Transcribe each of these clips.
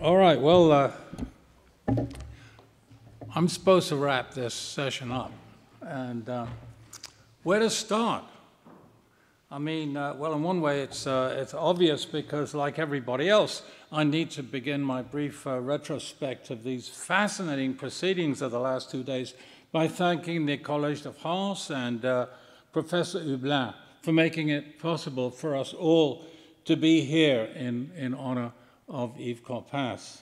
All right, well, I'm supposed to wrap this session up. And where to start? I mean, well, in one way, it's obvious because, like everybody else, I need to begin my brief retrospect of these fascinating proceedings of the last 2 days by thanking the Collège de France and Professor Hublin for making it possible for us all to be here in honor of Yves Coppens.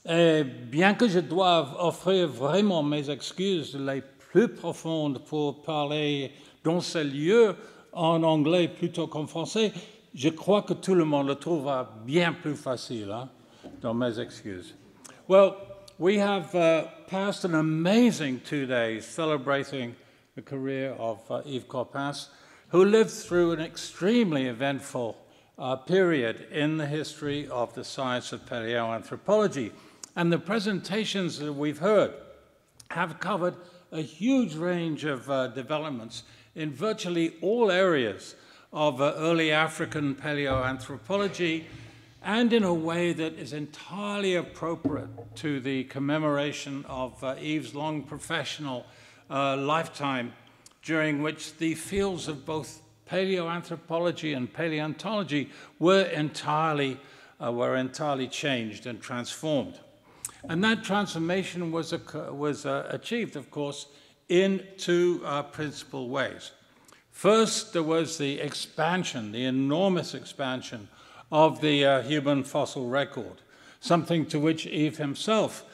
Et bien que je doive offrir vraiment mes excuses les plus profondes pour parler dans ce lieu en anglais plutôt qu'en français, je crois que tout le monde le trouvera bien plus facile, hein, dans mes excuses. Well, we have passed an amazing 2 days celebrating the career of Yves Coppens, who lived through an extremely eventful period in the history of the science of paleoanthropology. And the presentations that we've heard have covered a huge range of developments in virtually all areas of early African paleoanthropology, and in a way that is entirely appropriate to the commemoration of Yves' long professional lifetime, during which the fields of both paleoanthropology and paleontology were entirely changed and transformed. And that transformation was achieved, of course, in two principal ways. First, there was the expansion, the enormous expansion of the human fossil record, something to which Yves himself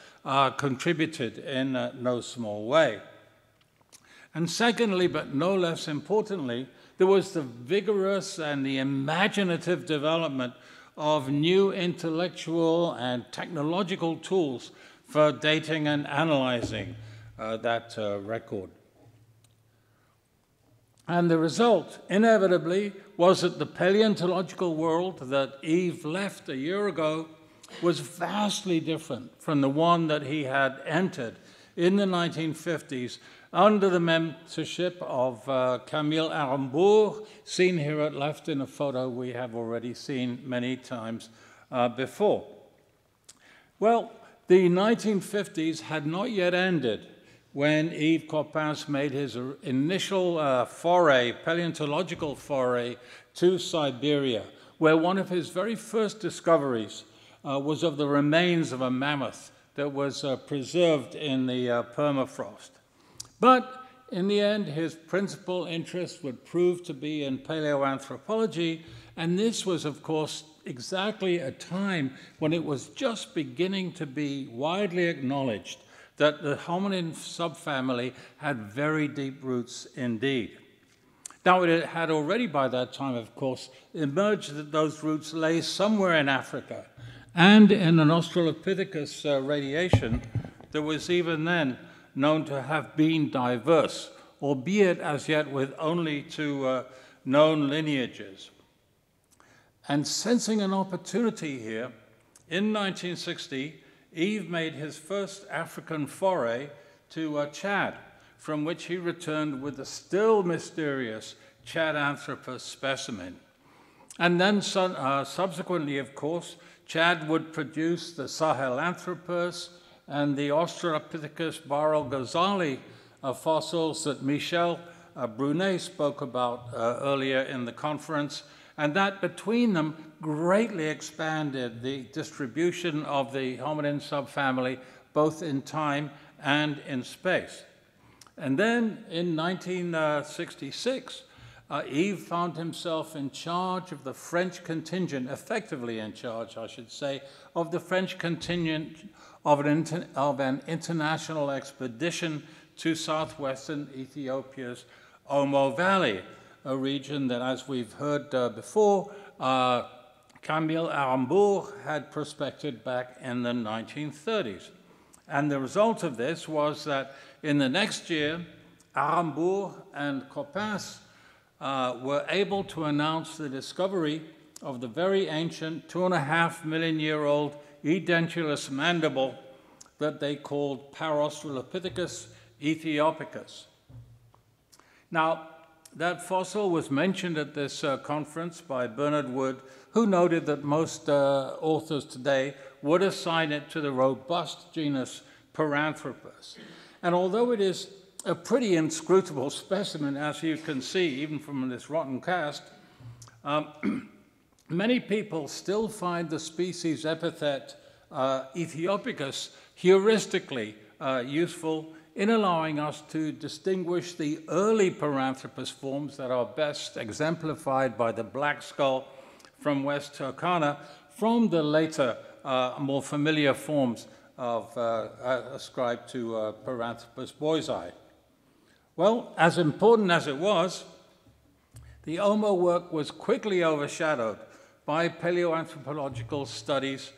contributed in no small way. And secondly, but no less importantly, there was the vigorous and the imaginative development of new intellectual and technological tools for dating and analyzing that record. And the result, inevitably, was that the paleontological world that Yves left a year ago was vastly different from the one that he had entered in the 1950s under the mentorship of Camille Arambourg, seen here at left in a photo we have already seen many times before. Well, the 1950s had not yet ended when Yves Coppens made his initial paleontological foray to Siberia, where one of his very first discoveries was of the remains of a mammoth that was preserved in the permafrost. But in the end, his principal interest would prove to be in paleoanthropology, and this was, of course, exactly a time when it was just beginning to be widely acknowledged that the hominin subfamily had very deep roots indeed. Now, it had already by that time, of course, emerged that those roots lay somewhere in Africa, and in an Australopithecus radiation that was even then known to have been diverse, albeit as yet with only two known lineages. And sensing an opportunity here, in 1960, Yves made his first African foray to Chad, from which he returned with the still mysterious Chadanthropus specimen. And then subsequently, of course, Chad would produce the Sahelanthropus and the Australopithecus Barrel-Ghazali fossils that Michel Brunet spoke about earlier in the conference, and that between them greatly expanded the distribution of the hominin subfamily, both in time and in space. And then in 1966, Yves found himself in charge of the French contingent, effectively in charge, I should say, of the French contingent of an international expedition to southwestern Ethiopia's Omo Valley, a region that, as we've heard before, Camille Arambourg had prospected back in the 1930s. And the result of this was that in the next year, Arambourg and Coppens were able to announce the discovery of the very ancient 2.5 million year old edentulous mandible that they called Paraustralopithecus ethiopicus. Now, that fossil was mentioned at this conference by Bernard Wood, who noted that most authors today would assign it to the robust genus Paranthropus. And although it is a pretty inscrutable specimen, as you can see, even from this rotten cast, many people still find the species epithet Ethiopicus heuristically useful in allowing us to distinguish the early Paranthropus forms that are best exemplified by the black skull from West Turkana from the later, more familiar forms of, ascribed to Paranthropus boisei. Well, as important as it was, the Omo work was quickly overshadowed by paleoanthropological studies,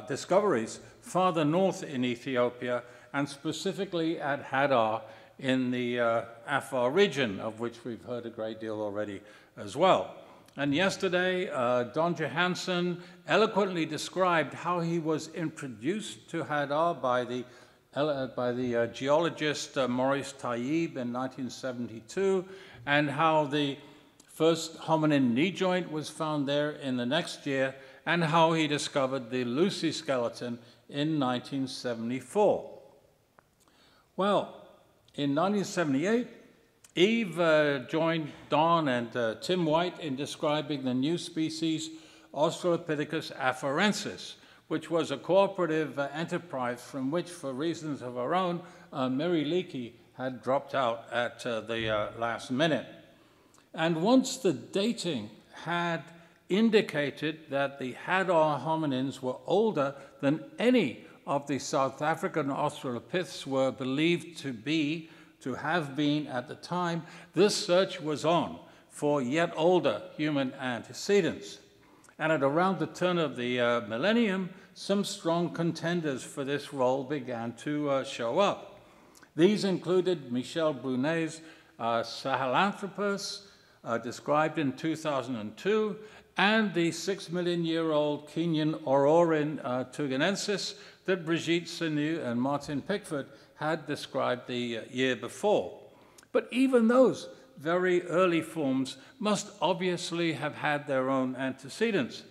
discoveries farther north in Ethiopia, and specifically at Hadar in the Afar region, of which we've heard a great deal already as well. And yesterday, Don Johansson eloquently described how he was introduced to Hadar by the geologist Maurice Taïb in 1972, and how the first hominin knee joint was found there in the next year, and how he discovered the Lucy skeleton in 1974. Well, in 1978, Eve joined Don and Tim White in describing the new species Australopithecus afarensis, which was a cooperative enterprise from which, for reasons of her own, Mary Leakey had dropped out at the last minute. And once the dating had indicated that the Hadar hominins were older than any of the South African Australopiths were believed to have been at the time, this search was on for yet older human antecedents. And at around the turn of the millennium, some strong contenders for this role began to show up. These included Michel Brunet's Sahelanthropus, described in 2002, and the 6 million-year-old Kenyan Aurorin tuganensis that Brigitte Senu and Martin Pickford had described the year before. But even those very early forms must obviously have had their own antecedents.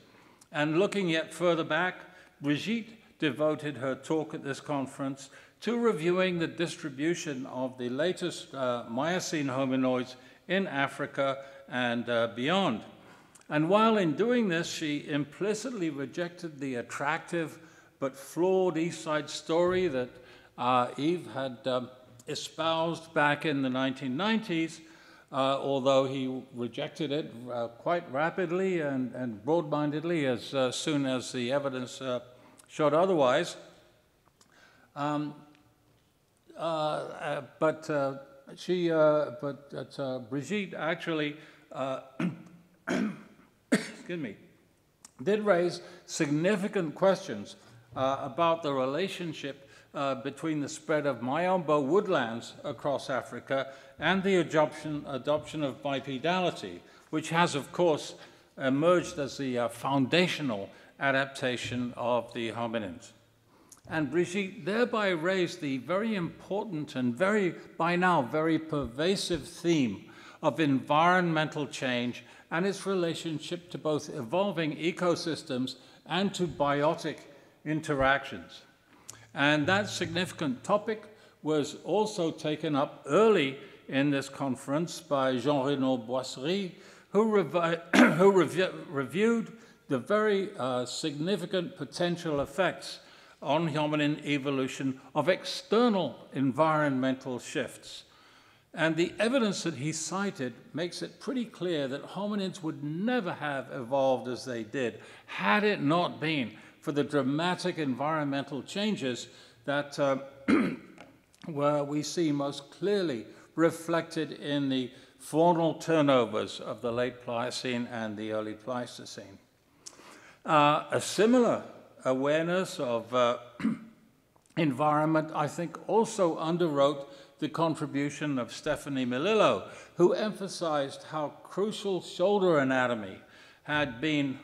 And looking yet further back, Brigitte devoted her talk at this conference to reviewing the distribution of the latest Miocene hominoids in Africa and beyond. And while in doing this, she implicitly rejected the attractive but flawed East Side story that Eve had espoused back in the 1990s, although he rejected it quite rapidly and broad-mindedly as soon as the evidence showed otherwise. Brigitte actually excuse me, did raise significant questions about the relationship between the spread of Mayombo woodlands across Africa and the adoption of bipedality, which has, of course, emerged as the foundational adaptation of the hominins. And Brigitte thereby raised the very important and by now very pervasive theme of environmental change and its relationship to both evolving ecosystems and to biotic interactions. And that significant topic was also taken up early in this conference by Jean-Renaud Boisserie, who reviewed the very significant potential effects on hominin evolution of external environmental shifts. And the evidence that he cited makes it pretty clear that hominins would never have evolved as they did had it not been for the dramatic environmental changes that we see most clearly reflected in the faunal turnovers of the late Pliocene and the early Pleistocene. A similar awareness of environment, I think, also underwrote the contribution of Stephanie Melillo, who emphasized how crucial shoulder anatomy had been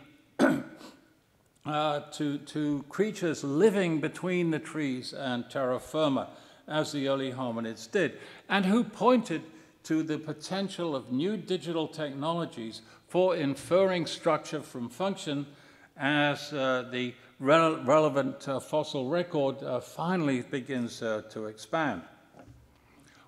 to creatures living between the trees and terra firma, as the early hominids did, and who pointed to the potential of new digital technologies for inferring structure from function as the relevant fossil record finally begins to expand.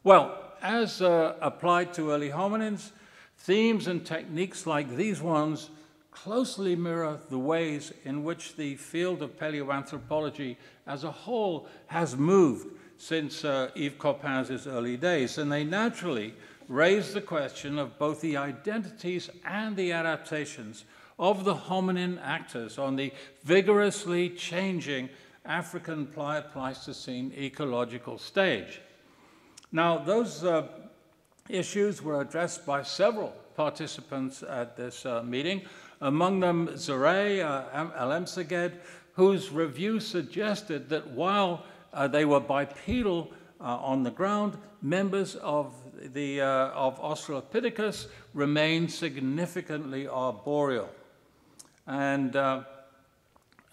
Well, as applied to early hominins, themes and techniques like these ones closely mirror the ways in which the field of paleoanthropology as a whole has moved since Yves Coppens' early days, and they naturally raise the question of both the identities and the adaptations of the hominin actors on the vigorously changing African Pleistocene ecological stage. Now, those issues were addressed by several participants at this meeting, among them Zareh Alemseged, whose review suggested that while they were bipedal on the ground, members of Australopithecus remained significantly arboreal. And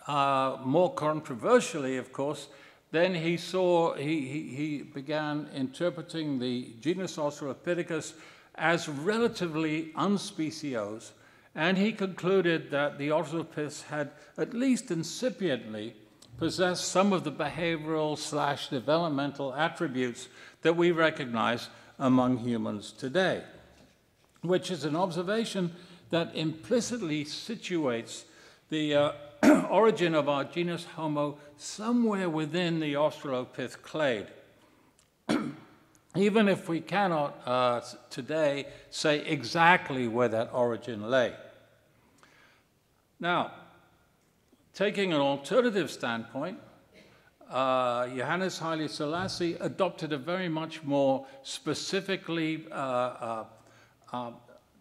more controversially, of course, then he began interpreting the genus Australopithecus as relatively unspeciose, and he concluded that the Australopiths had at least incipiently possessed some of the behavioral/developmental attributes that we recognize among humans today, which is an observation that implicitly situates the origin of our genus Homo somewhere within the Australopith clade, even if we cannot today say exactly where that origin lay. Now, taking an alternative standpoint, Johannes Haile Selassie adopted a very much more specifically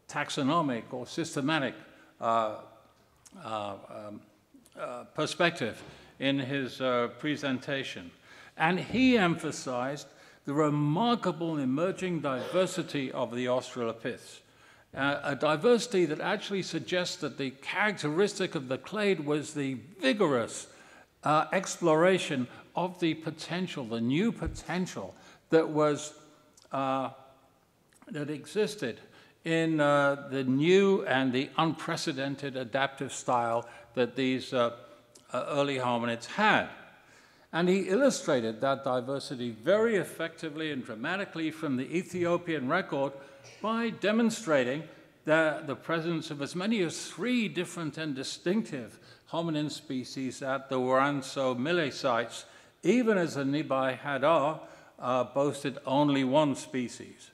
taxonomic or systematic perspective in his presentation. And he emphasized the remarkable emerging diversity of the Australopiths, a diversity that actually suggests that the characteristic of the clade was the vigorous exploration of the potential, the new potential that was that existed in the new and the unprecedented adaptive style that these early hominids had. And he illustrated that diversity very effectively and dramatically from the Ethiopian record by demonstrating the presence of as many as 3 different and distinctive hominin species at the Woranso-Mille sites, even as the Nibai Hadar boasted only 1 species,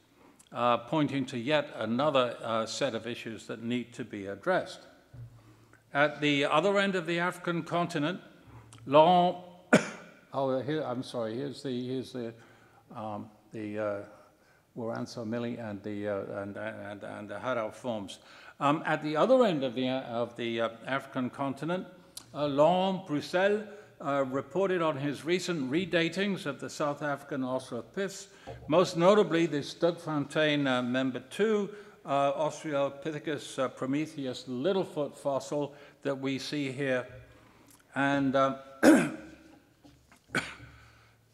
pointing to yet another set of issues that need to be addressed. At the other end of the African continent, Laurent, here's the Woranso-Mille and the Hadar forms. At the other end of the African continent, Laurent Bruxelles reported on his recent redatings of the South African Australopiths, most notably the Stugfontein member 2 Australopithecus Prometheus Littlefoot fossil that we see here. And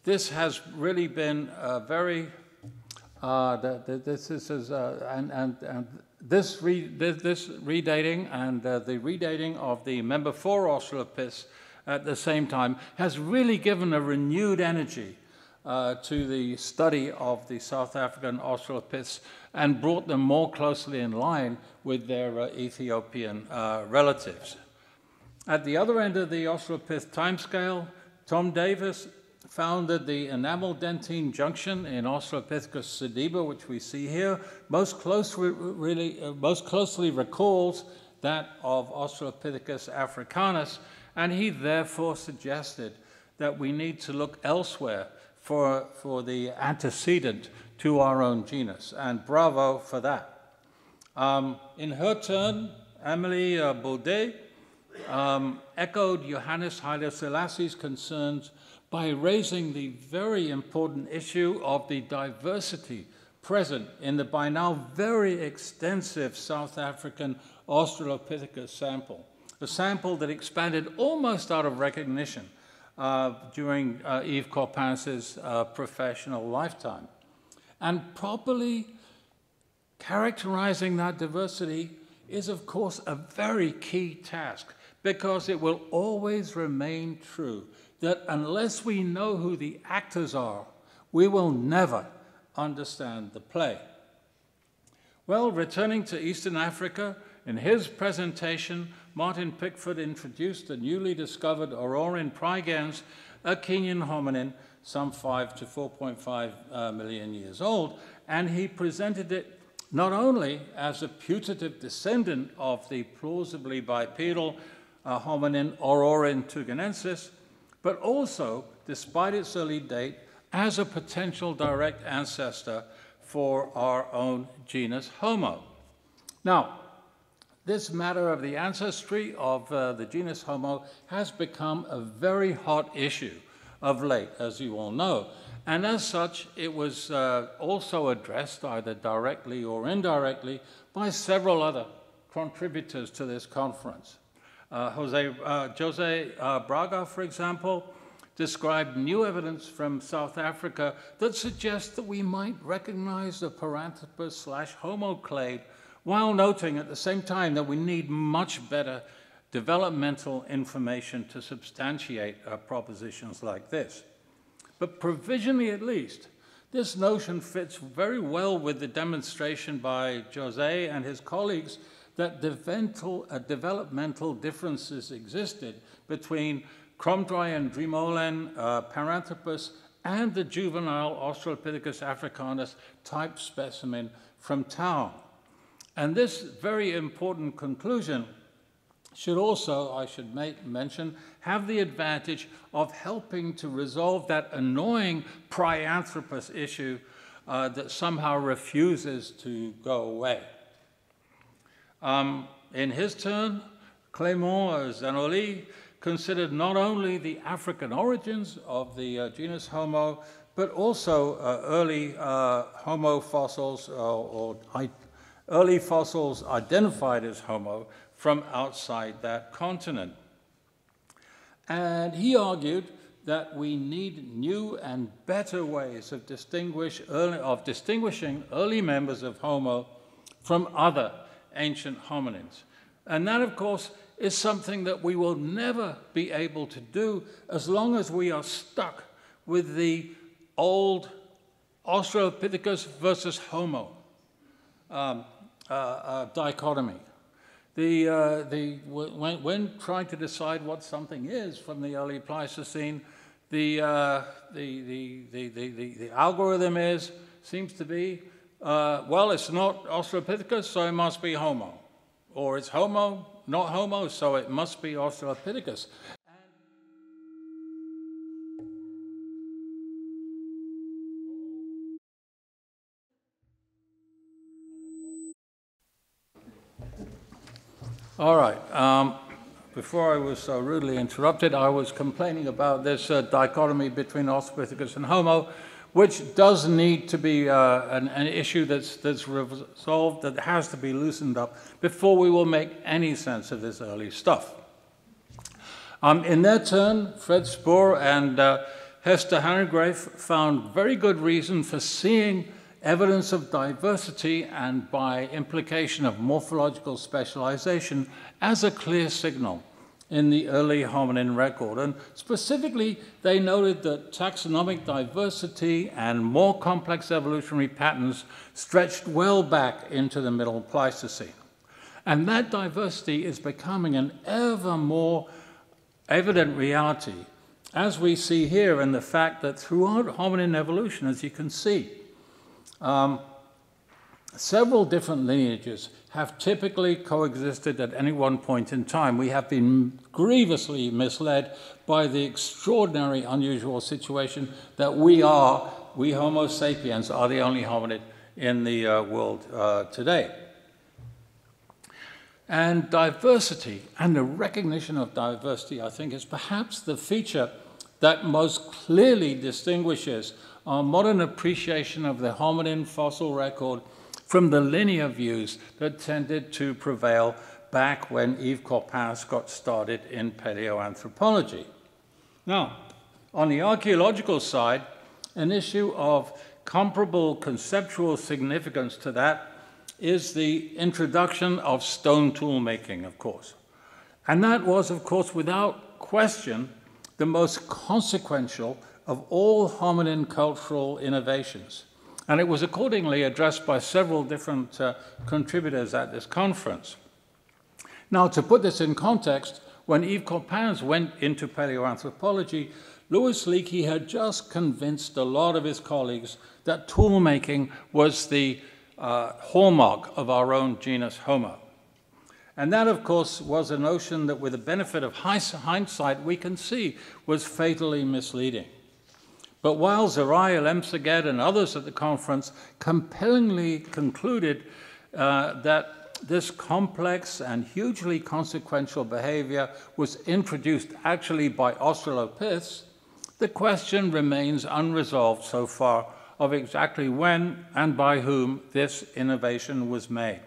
this has really been very, this redating and the redating of the member 4 Australopiths at the same time has really given a renewed energy to the study of the South African Australopiths and brought them more closely in line with their Ethiopian relatives. At the other end of the Australopith timescale, Tom Davis found that the enamel-dentine junction in Australopithecus sediba, which we see here, most closely recalls that of Australopithecus africanus, and he therefore suggested that we need to look elsewhere for the antecedent to our own genus, and bravo for that. In her turn, Amélie Baudet echoed Johannes Haile Selassie's concerns by raising the very important issue of the diversity present in the by now very extensive South African Australopithecus sample, a sample that expanded almost out of recognition during Yves Coppens' professional lifetime. And properly characterizing that diversity is, of course, a very key task, because it will always remain true that unless we know who the actors are, we will never understand the play. Well, returning to Eastern Africa, in his presentation, Martin Pickford introduced the newly discovered Auroran prigens, a Kenyan hominin some 5 to 4.5 million years old, and he presented it not only as a putative descendant of the plausibly bipedal hominin Auroran tugenensis, but also, despite its early date, as a potential direct ancestor for our own genus Homo. Now, this matter of the ancestry of the genus Homo has become a very hot issue of late, as you all know. And as such, it was also addressed either directly or indirectly by several other contributors to this conference. Jose Braga, for example, described new evidence from South Africa that suggests that we might recognize the Paranthropus/Homo clade, while noting at the same time that we need much better developmental information to substantiate propositions like this. But provisionally at least, this notion fits very well with the demonstration by Jose and his colleagues that developmental differences existed between Cromdry Dreamolen Paranthropus and the juvenile Australopithecus africanus type specimen from Town. And this very important conclusion should also, I should mention, have the advantage of helping to resolve that annoying Prianthropus issue that somehow refuses to go away. In his turn, Clément Zanoli considered not only the African origins of the genus Homo, but also early Homo fossils or early fossils identified as Homo from outside that continent. And he argued that we need new and better ways of distinguishing early members of Homo from other ancient hominins. And that, of course, is something that we will never be able to do as long as we are stuck with the old Australopithecus versus Homo dichotomy. When trying to decide what something is from the early Pleistocene, the algorithm seems to be, well, it's not Australopithecus, so it must be Homo. Or it's Homo, not Homo, so it must be Australopithecus. All right. Before I was so rudely interrupted, I was complaining about this dichotomy between Australopithecus and Homo, which does need to be an issue that's resolved, that has to be loosened up before we will make any sense of this early stuff. In their turn, Fred Spoor and Hester Hanegraaff found very good reason for seeing evidence of diversity and, by implication, of morphological specialization as a clear signal in the early hominin record. And specifically, they noted that taxonomic diversity and more complex evolutionary patterns stretched well back into the Middle Pleistocene. And that diversity is becoming an ever more evident reality, as we see here in the fact that throughout hominin evolution, as you can see, several different lineages have typically coexisted at any one point in time. We have been grievously misled by the extraordinary, unusual situation that we Homo sapiens, are the only hominid in the world today. And diversity, and the recognition of diversity, I think, is perhaps the feature that most clearly distinguishes our modern appreciation of the hominin fossil record from the linear views that tended to prevail back when Yves Coppens got started in paleoanthropology. Now, on the archaeological side, an issue of comparable conceptual significance to that is the introduction of stone tool making, of course. And that was, of course, without question, the most consequential of all hominin cultural innovations. And it was accordingly addressed by several different contributors at this conference. Now, to put this in context, when Yves Coppens went into paleoanthropology, Louis Leakey had just convinced a lot of his colleagues that tool making was the hallmark of our own genus Homo. And that, of course, was a notion that with the benefit of hindsight we can see was fatally misleading. But while Zerai, Lemseged, and others at the conference compellingly concluded that this complex and hugely consequential behavior was introduced actually by Australopiths, the question remains unresolved so far of exactly when and by whom this innovation was made.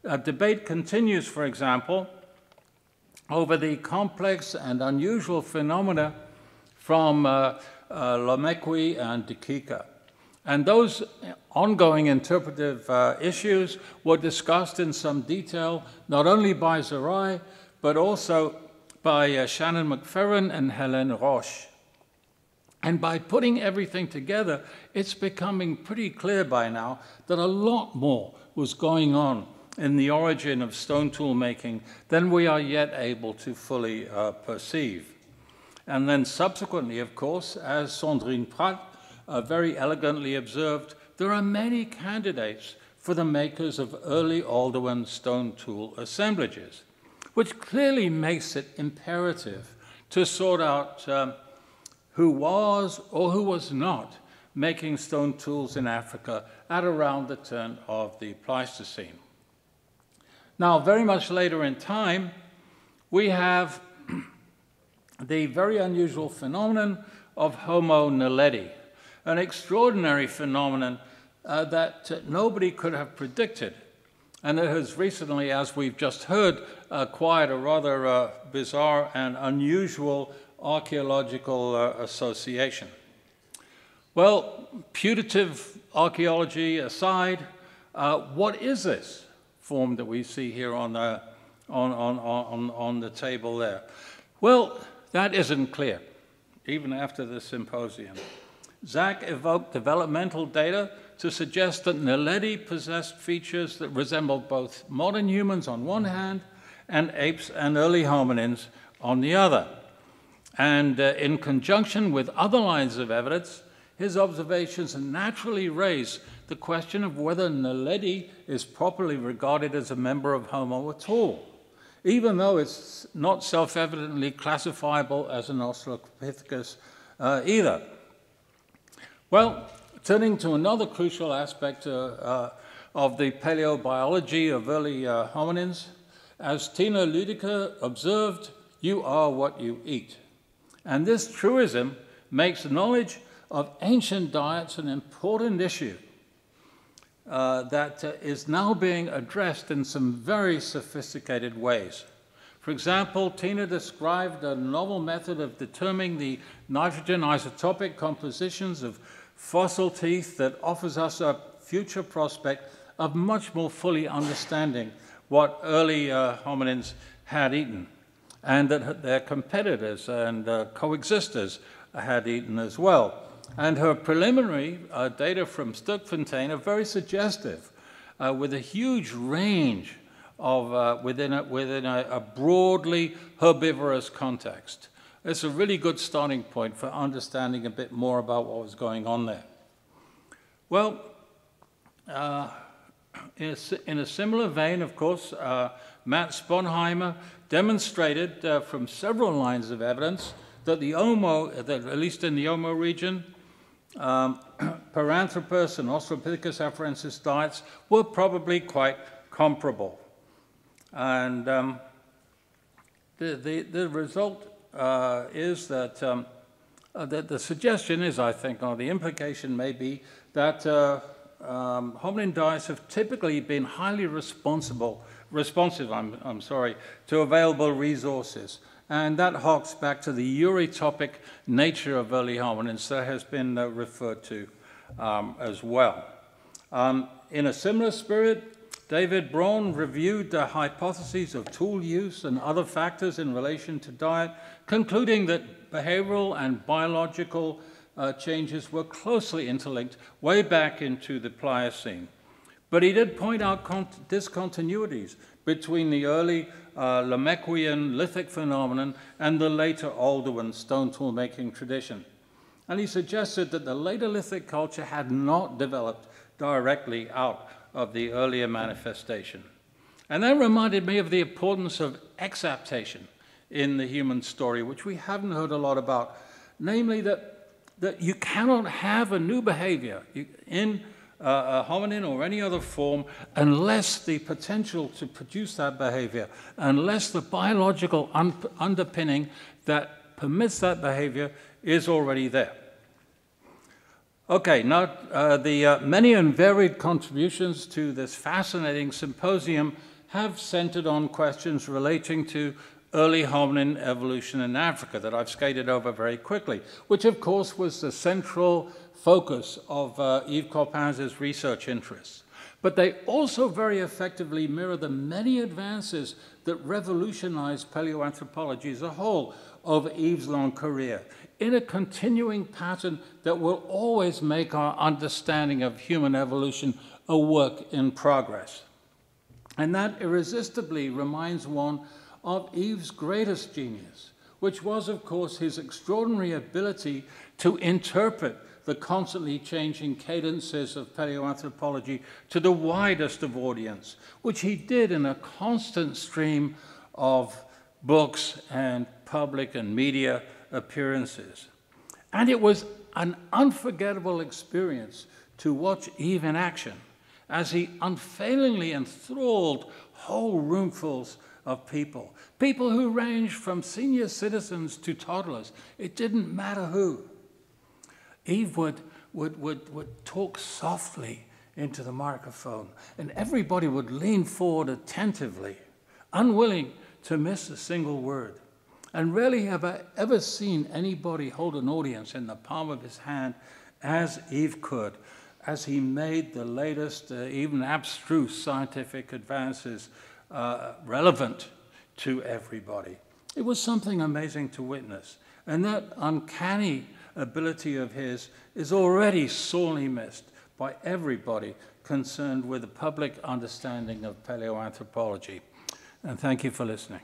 A debate continues, for example, over the complex and unusual phenomena from Lomekwi and Dikika. And those ongoing interpretive issues were discussed in some detail, not only by Zerai, but also by Shannon McFerrin and Helene Roche. And by putting everything together, it's becoming pretty clear by now that a lot more was going on in the origin of stone tool making than we are yet able to fully perceive. And then subsequently, of course, as Sandrine Pratt very elegantly observed, there are many candidates for the makers of early Alderman stone tool assemblages, which clearly makes it imperative to sort out who was or who was not making stone tools in Africa at around the turn of the Pleistocene. Now, very much later in time, we have the very unusual phenomenon of Homo naledi, an extraordinary phenomenon that nobody could have predicted, and that has recently, as we've just heard, acquired a rather bizarre and unusual archaeological association. Well, putative archaeology aside, what is this form that we see here on the table there? Well, that isn't clear, even after the symposium. Zach evoked developmental data to suggest that Naledi possessed features that resembled both modern humans on one hand and apes and early hominins on the other. And in conjunction with other lines of evidence, his observations naturally raise the question of whether Naledi is properly regarded as a member of Homo at all, even though it's not self-evidently classifiable as an Australopithecus either. Well, turning to another crucial aspect of the paleobiology of early hominins, as Tina Ludiker observed, you are what you eat. And this truism makes knowledge of ancient diets an important issue that is now being addressed in some very sophisticated ways. For example, Tina described a novel method of determining the nitrogen isotopic compositions of fossil teeth that offers us a future prospect of much more fully understanding what early hominins had eaten, and that their competitors and coexisters had eaten as well. And her preliminary data from Sturkfontein are very suggestive, with a huge range of within a broadly herbivorous context. It's a really good starting point for understanding a bit more about what was going on there. Well, in a similar vein, of course, Matt Sponheimer demonstrated from several lines of evidence that the Omo, at least in the Omo region, Paranthropus and Australopithecus afarensis diets were probably quite comparable. And the result is that the suggestion is, I think, or the implication may be that hominin diets have typically been highly responsive to available resources. And that harks back to the eurytopic nature of early hominins that has been referred to as well. In a similar spirit, David Braun reviewed the hypotheses of tool use and other factors in relation to diet, concluding that behavioral and biological changes were closely interlinked way back into the Pliocene. But he did point out discontinuities between the early Lamechwian lithic phenomenon and the later Alduin stone tool making tradition. And he suggested that the later lithic culture had not developed directly out of the earlier manifestation. And that reminded me of the importance of exaptation in the human story, which we haven't heard a lot about, namely that you cannot have a new behavior in a hominin or any other form unless the potential to produce that behavior, unless the biological underpinning that permits that behavior is already there. Okay, now the many and varied contributions to this fascinating symposium have centered on questions relating to early hominin evolution in Africa that I've skated over very quickly, which of course was the central focus of Yves Coppens' research interests. But they also very effectively mirror the many advances that revolutionized paleoanthropology as a whole over Yves' long career, in a continuing pattern that will always make our understanding of human evolution a work in progress. And that irresistibly reminds one of Yves' greatest genius, which was, of course, his extraordinary ability to interpret the constantly changing cadences of paleoanthropology to the widest of audience, which he did in a constant stream of books and public and media appearances. And it was an unforgettable experience to watch Yves in action as he unfailingly enthralled whole roomfuls of people who ranged from senior citizens to toddlers. It didn't matter who. Yves would talk softly into the microphone, and everybody would lean forward attentively, unwilling to miss a single word. And rarely have I ever seen anybody hold an audience in the palm of his hand as Yves could, as he made the latest, even abstruse scientific advances relevant to everybody. It was something amazing to witness. And that uncanny ability of his is already sorely missed by everybody concerned with the public understanding of paleoanthropology. And thank you for listening.